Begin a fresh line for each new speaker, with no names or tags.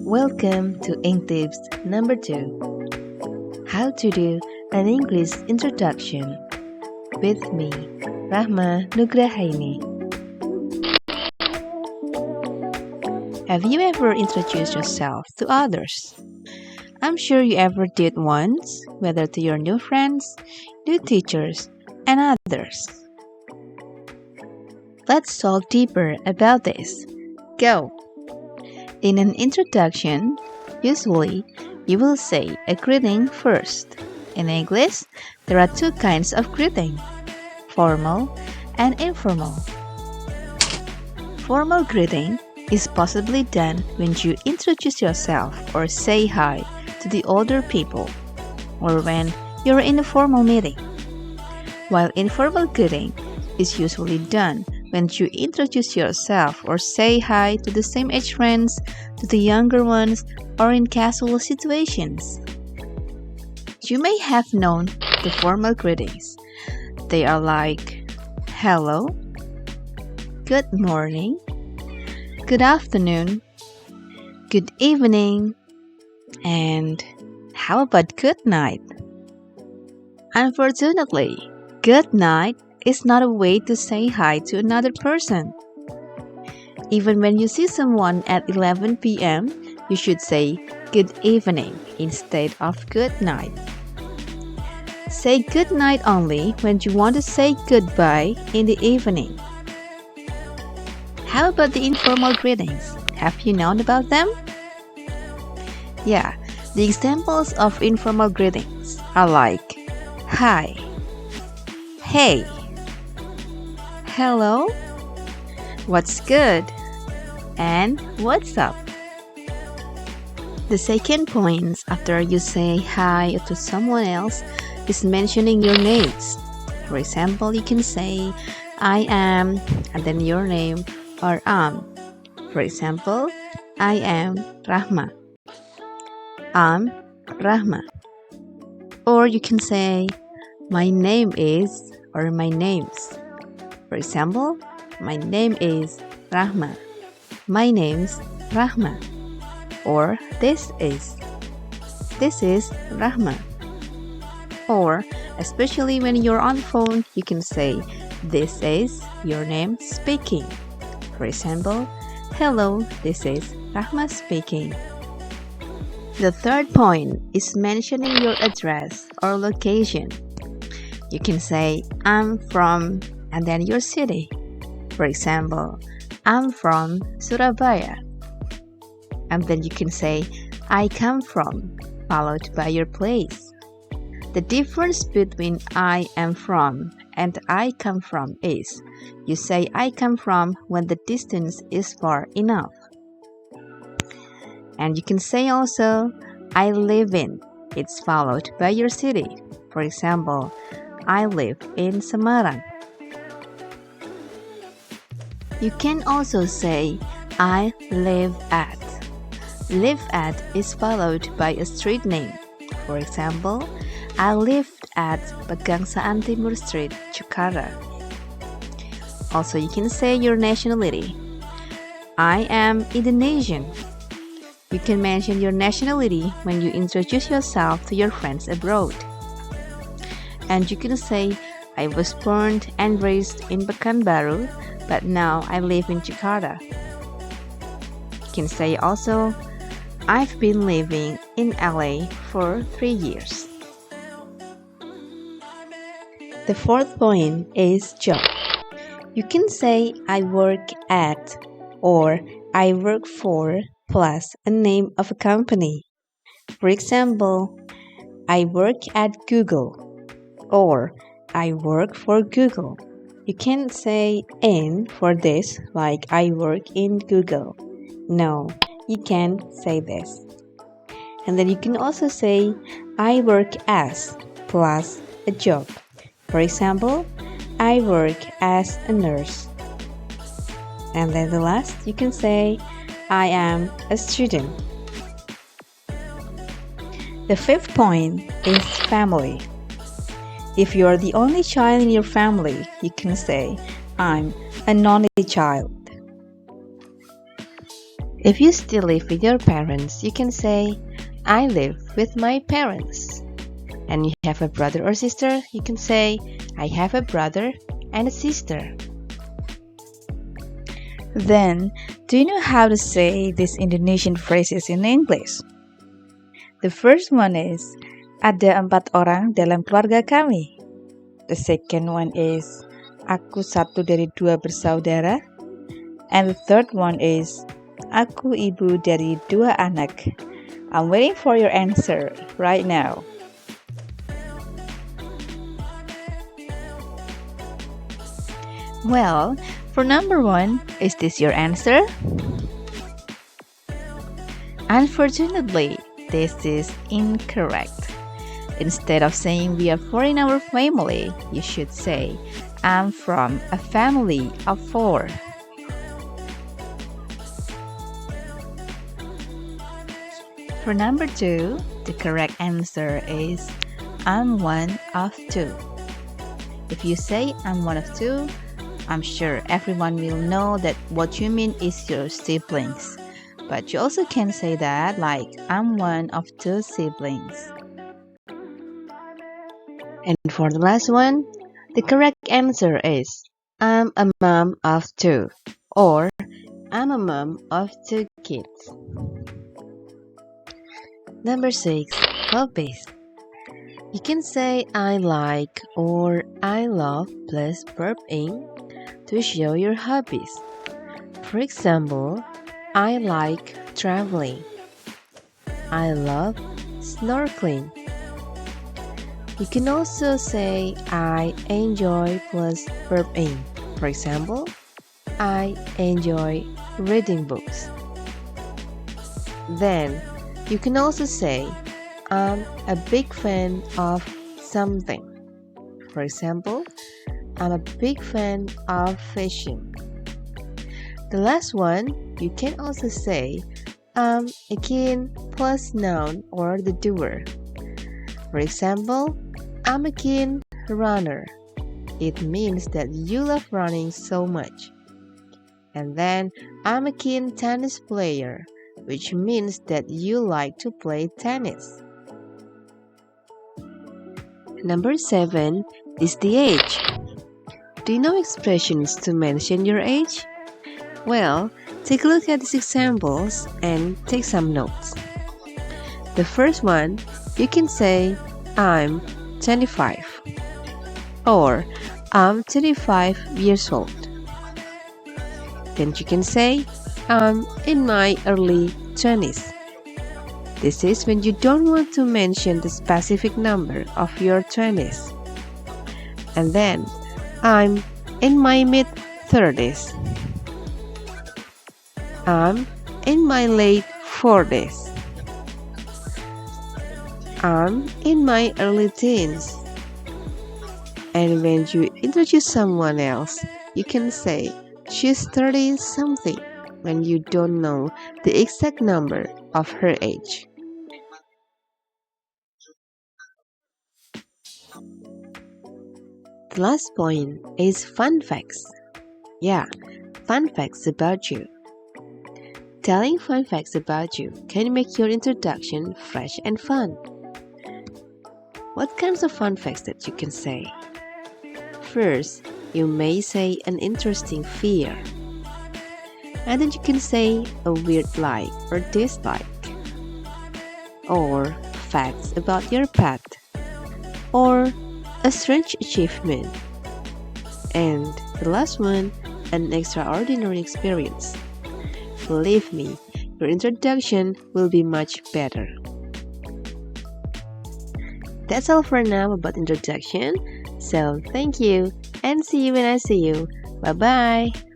Welcome to Eng-Tips number 2. How to do an English introduction with me, Rahma Nugrahaini. Have you ever introduced yourself to others? I'm sure you ever did once, whether to your new friends, new teachers, and others. Let's talk deeper about this. Go! In an introduction, usually you will say a greeting first. In English, there are two kinds of greeting, formal and informal. Formal greeting is possibly done when you introduce yourself or say hi to the older people, or when you're in a formal meeting. While informal greeting is usually done when you introduce yourself or say hi to the same age friends, to the younger ones, or in casual situations. You may have known the formal greetings. They are like hello, good morning, good afternoon, good evening, and how about good night? Unfortunately, good night is not a way to say hi to another person. Even when you see someone at 11 p.m., you should say good evening instead of good night. Say good night only when you want to say goodbye in the evening. How about the informal greetings? Have you known about them? Yeah, the examples of informal greetings are like hi, hey, hello, what's good, and what's up. The second point after you say hi to someone else is mentioning your names. For example, you can say I am and then your name or For example, I am Rahma. I'm Rahma. Or you can say my name is or my names. For example, my name is Rahma. My name's Rahma. Or this is Rahma. Or especially when you're on phone, you can say this is your name speaking. For example, hello, this is Rahma speaking. The third point is mentioning your address or location. You can say I'm from and then your city. For example, I'm from Surabaya. And then you can say I come from, followed by your place. The difference between I am from and I come from is you say I come from when the distance is far enough. And you can say also I live in. It's followed by your city. For example, I live in Semarang. You can also say I live at. Live at is followed by a street name. For example, I lived at Pegangsaan Timur Street, Jakarta. Also, you can say your nationality. I am Indonesian. You can mention your nationality when you introduce yourself to your friends abroad. And you can say, I was born and raised in Pekanbaru, but now I live in Jakarta. You can say also, I've been living in LA for 3 years. The fourth point is job. You can say I work at or I work for plus a name of a company. For example, I work at Google or I work for Google. You can't say in for this like I work in Google. No, you can't say this. And then you can also say I work as plus a job. For example, I work as a nurse. And then the last, you can say I am a student. The fifth point is family. If you are the only child in your family, you can say I'm an only child. If you still live with your parents, you can say, I live with my parents. And you have a brother or sister, you can say, I have a brother and a sister.
Then, do you know how to say these Indonesian phrases in English? The first one is, ada 4 orang dalam keluarga kami. The second one is, aku satu dari 2 bersaudara. And the third one is, aku ibu dari 2 anak. I'm waiting for your answer right now. Well, for number 1, is this your answer? Unfortunately, this is incorrect. Instead of saying we are 4 in our family, you should say, I'm from a family of 4. For number 2, the correct answer is, I'm one of 2. If you say I'm one of 2, I'm sure everyone will know that what you mean is your siblings. But you also can say that like, I'm one of 2 siblings.
And for the last one, the correct answer is, I'm a mom of 2, or I'm a mom of 2 kids. Number 6, hobbies. You can say I like or I love plus verb ing to show your hobbies. For example, I like traveling. I love snorkeling. You can also say I enjoy plus verb ing. For example, I enjoy reading books. Then, you can also say I'm a big fan of something. For example, I'm a big fan of fishing. The last one, you can also say I'm a keen plus noun or the doer. For example, I'm a keen runner. It means that you love running so much. And then, I'm a keen tennis player, which means that you like to play tennis. Number 7 is the age. Do you know expressions to mention your age? Well, take a look at these examples and take some notes. The first one, you can say, I'm 25, or I'm 25 years old. Then you can say, I'm in my early 20s. This is when you don't want to mention the specific number of your 20s. And then, I'm in my mid-30s. I'm in my late 40s. I'm in my early teens. And when you introduce someone else, you can say, she's 30-something when you don't know the exact number of her age. The last point is fun facts. Yeah, fun facts about you. Telling fun facts about you can make your introduction fresh and fun. What kinds of fun facts that you can say? First, you may say an interesting fear. And then you can say a weird like or dislike. Or facts about your pet. Or a strange achievement. And the last one, an extraordinary experience. Believe me, your introduction will be much better. That's all for now about introduction. So thank you and see you when I see you. Bye bye.